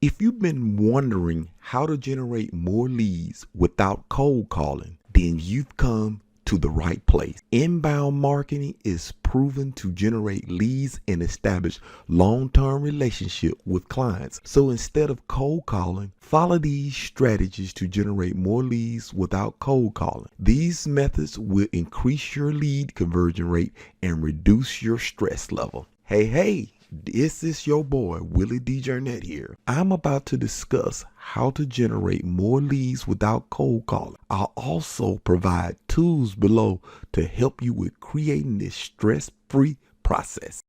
If you've been wondering how to generate more leads without cold calling, then you've come to the right place. Inbound marketing is proven to generate leads and establish long-term relationship with clients. So instead of cold calling, follow these strategies to generate more leads without cold calling. These methods will increase your lead conversion rate and reduce your stress level. Hey, this is your boy, Willie D. Jernett here. I'm about to discuss how to generate more leads without cold calling. I'll also provide tools below to help you with creating this stress-free process.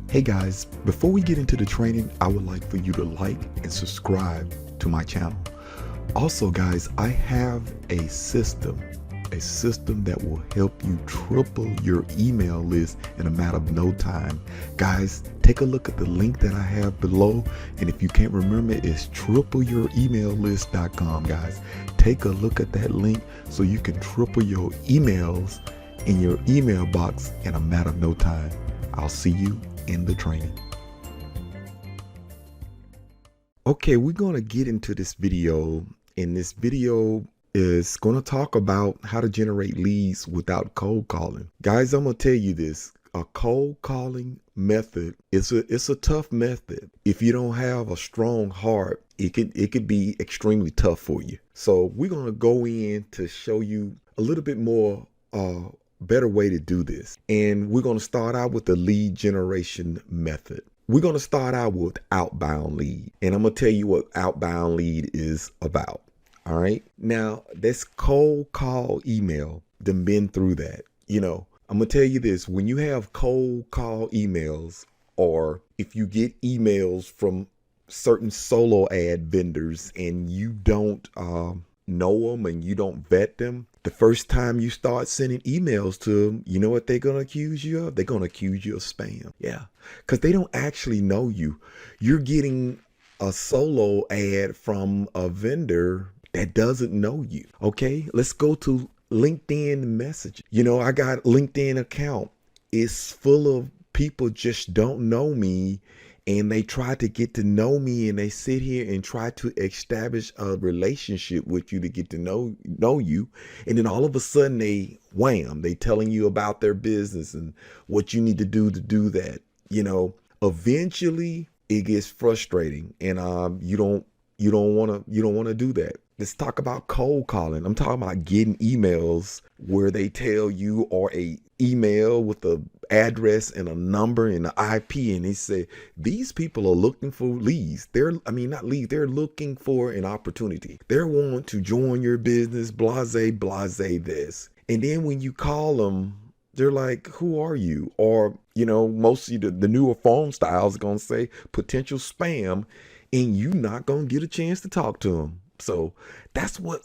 Hey guys, before we get into the training, I would like for you to like and subscribe to my channel. Also guys, I have a system that will help you triple your email list in a matter of no time. Guys, take a look at the link that I have below, and if you can't remember, it's tripleyouremaillist.com. guys. Take a look at that link so you can triple your emails in your email box in a matter of no time. I'll see you in the training. Okay, we're going to get into this video, and this video is going to talk about how to generate leads without cold calling. Guys, I'm going to tell you this. A cold calling method it's a tough method. If you don't have a strong heart, it could be extremely tough for you. So we're going to go in to show you a little bit more better way to do this. And we're going to start out with the lead generation method. We're going to start out with Outbound Lead. And I'm going to tell you what Outbound Lead is about. All right. Now, this cold call email, done been through that. You know, I'm going to tell you this. When you have cold call emails, or if you get emails from certain solo ad vendors and you don't know them and you don't vet them, the first time you start sending emails to them, you know what they're going to accuse you of? They're going to accuse you of spam. Yeah, because they don't actually know you. You're getting a solo ad from a vendor that doesn't know you. Okay, let's go to LinkedIn message. You know, I got LinkedIn account. It's full of people just don't know me, and they try to get to know me, and they sit here and try to establish a relationship with you to get to know you. And then all of a sudden they telling you about their business and what you need to do that. You know, eventually it gets frustrating, and you don't want to do that. Let's talk about cold calling. I'm talking about getting emails where they tell you, or a email with a address and a number and an IP, and they say these people are looking for leads. They're looking for an opportunity. They're wanting to join your business, blase this. And then when you call them, they're like, who are you? Or, you know, mostly the newer phone styles are going to say potential spam, and you're not going to get a chance to talk to them. So that's what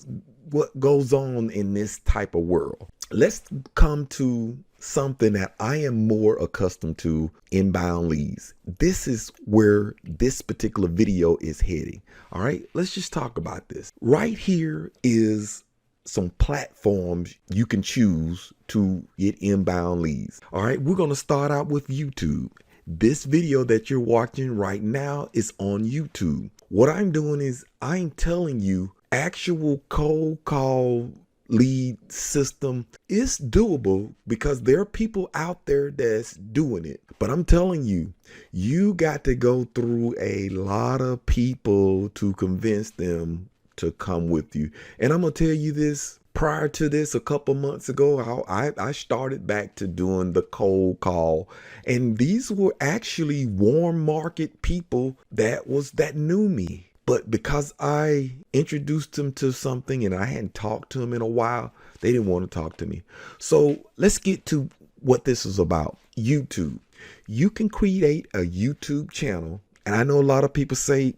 goes on in this type of world. Let's come to something that I am more accustomed to: inbound leads. This is where this particular video is heading. All right, let's just talk about this. Right here is some platforms you can choose to get inbound leads. All right, we're going to start out with YouTube. This video that you're watching right now is on YouTube. What I'm doing is I'm telling you actual cold call lead system is doable, because there are people out there that's doing it. But I'm telling you, you got to go through a lot of people to convince them to come with you. And I'm going to tell you this. Prior to this, a couple months ago, I started back to doing the cold call, and these were actually warm market people that knew me. But because I introduced them to something and I hadn't talked to them in a while, they didn't want to talk to me. So let's get to what this is about. YouTube. You can create a YouTube channel, and I know a lot of people say,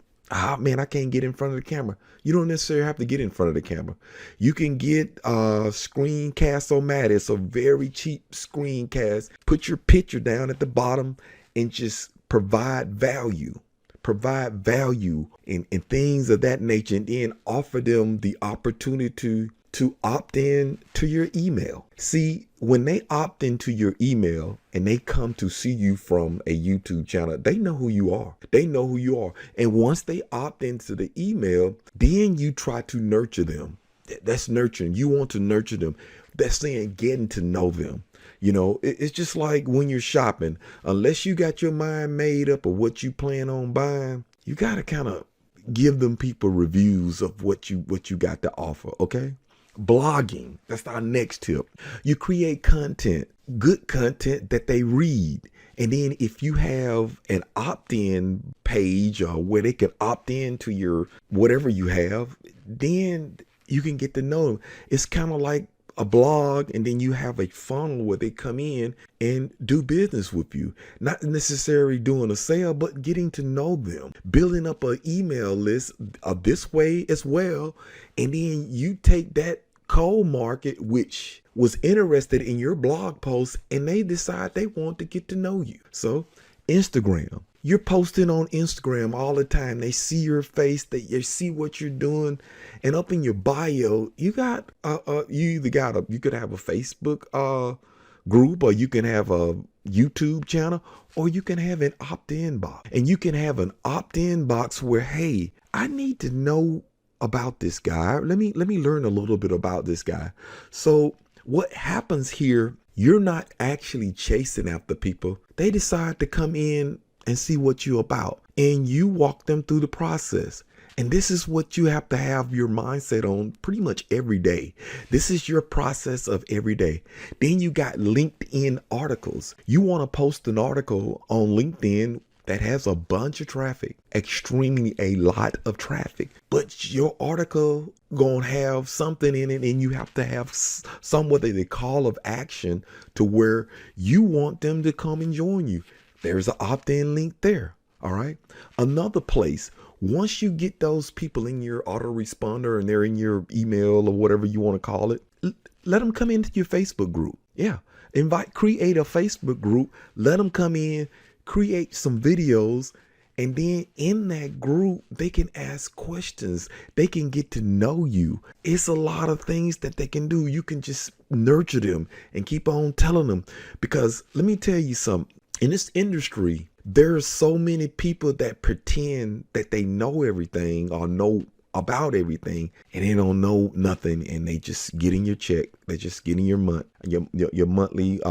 man, I can't get in front of the camera. You don't necessarily have to get in front of the camera. You can get Screencast-O-Matic. It's a very cheap screencast. Put your picture down at the bottom and just provide value. provide value and things of that nature, and then offer them the opportunity to opt in to your email. See, when they opt into your email and they come to see you from a YouTube channel, they know who you are. They know who you are. And once they opt into the email, then you try to nurture them. That's nurturing. You want to nurture them. That's saying getting to know them. You know, it's just like when you're shopping. Unless you got your mind made up of what you plan on buying, you got to kind of give them people reviews of what you got to offer, okay? Blogging, that's our next tip. You create content, good content that they read. And then if you have an opt-in page or where they can opt in to your whatever you have, then you can get to know them. It's kind of like a blog, and then you have a funnel where they come in and do business with you. Not necessarily doing a sale, but getting to know them, building up an email list this way as well. And then you take that cold market, which was interested in your blog post, and they decide they want to get to know you. So Instagram. You're posting on Instagram all the time. They see your face, they see what you're doing, and up in your bio, you got you could have a Facebook group, or you can have a YouTube channel, or you can have an opt-in box. And you can have an opt-in box where, hey, I need to know about this guy. Let me learn a little bit about this guy. So what happens here, you're not actually chasing after people. They decide to come in and see what you're about, and you walk them through the process. And this is what you have to have your mindset on pretty much every day. This is your process of every day. Then you got LinkedIn articles. You want to post an article on LinkedIn that has a bunch of traffic, extremely a lot of traffic, but your article gonna have something in it, and you have to have some what they call of action to where you want them to come and join you. There's an opt-in link there. All right. Another place, once you get those people in your autoresponder and they're in your email or whatever you want to call it, let them come into your Facebook group. Yeah. Create a Facebook group, let them come in, create some videos, and then in that group, they can ask questions. They can get to know you. It's a lot of things that they can do. You can just nurture them and keep on telling them, because let me tell you something. In this industry, there are so many people that pretend that they know everything or know about everything, and they don't know nothing, and they just getting your check. They're just getting your monthly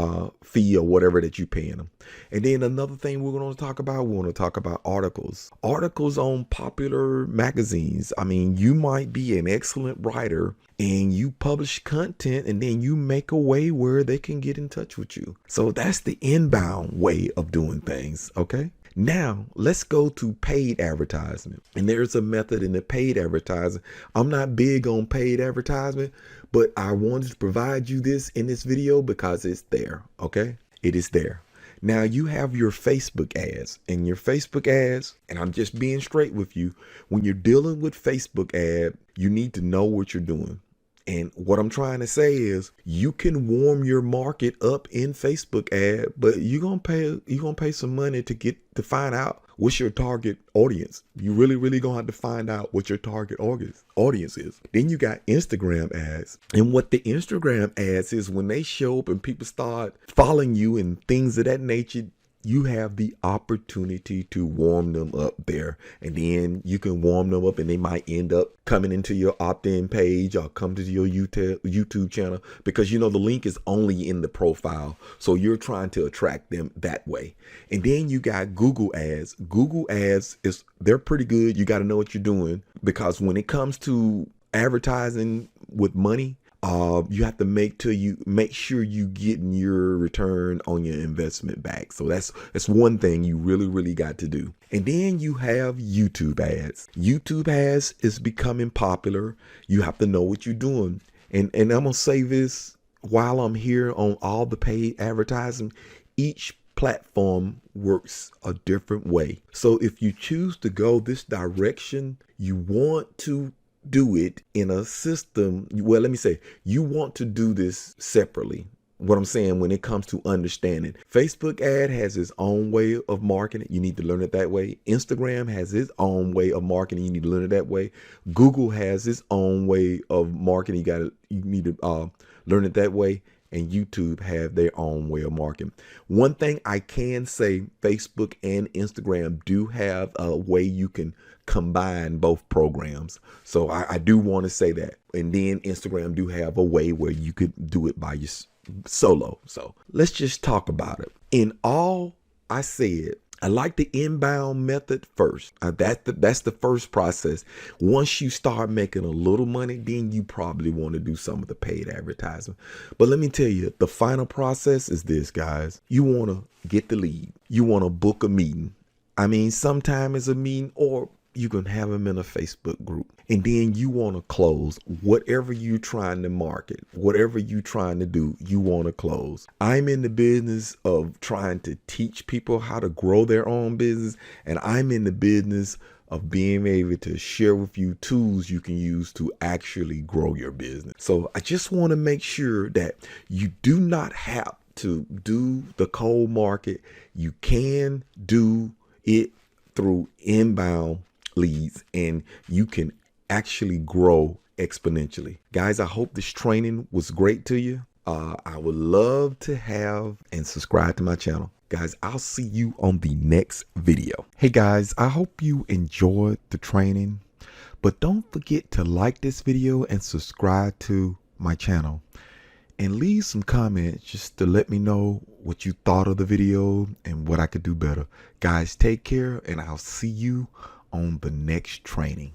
fee or whatever that you're paying them. And then another thing we want to talk about articles on popular magazines. I mean, you might be an excellent writer and you publish content, and then you make a way where they can get in touch with you. So that's the inbound way of doing things. Okay. Now, let's go to paid advertisement. And there's a method in the paid advertising. I'm not big on paid advertisement, but I wanted to provide you this in this video because it's there. Okay, it is there. Now you have your Facebook ads, and your Facebook ads, and I'm just being straight with you. When you're dealing with Facebook ad, you need to know what you're doing. And what I'm trying to say is you can warm your market up in Facebook ad, but you're gonna pay some money to find out what's your target audience. You really gonna have to find out what your target audience is. Then you got Instagram ads. And what the Instagram ads is, when they show up and people start following you and things of that nature, you have the opportunity to warm them up there. And then you can warm them up and they might end up coming into your opt-in page or come to your YouTube channel, because the link is only in the profile. So you're trying to attract them that way. And then you got Google ads. Google ads they're pretty good. You got to know what you're doing, because when it comes to advertising with money, you have to make sure you getting your return on your investment back. So that's one thing you really got to do. And then you have YouTube ads. YouTube ads is becoming popular. You have to know what you're doing. And I'm gonna say this while I'm here on all the paid advertising. Each platform works a different way. So if you choose to go this direction, you want to do it in a system. Well, let me say, you want to do this separately. what I'm saying when it comes to understanding. Facebook ad has its own way of marketing. You need to learn it that way. Instagram has its own way of marketing. You need to learn it that way. Google has its own way of marketing. You need to learn it that way. And YouTube have their own way of marketing. One thing I can say, Facebook and Instagram do have a way you can combine both programs. So I do want to say that. And then Instagram do have a way where you could do it by your solo. So let's just talk about it. In all I said, I like the inbound method first. That's the first process. Once you start making a little money, then you probably want to do some of the paid advertising. But let me tell you, the final process is this, guys. You want to get the lead. You want to book a meeting. I mean, sometimes it's a meeting, or you can have them in a Facebook group. And then you want to close whatever you're trying to market, whatever you're trying to do, you want to close. I'm in the business of trying to teach people how to grow their own business. And I'm in the business of being able to share with you tools you can use to actually grow your business. So I just want to make sure that you do not have to do the cold market. You can do it through inbound leads, and you can actually grow exponentially. Guys, I hope this training was great to you. I would love to have and subscribe to my channel. Guys, I'll see you on the next video. Hey guys, I hope you enjoyed the training, but don't forget to like this video and subscribe to my channel. And leave some comments just to let me know what you thought of the video and what I could do better. Guys, take care, and I'll see you on the next training.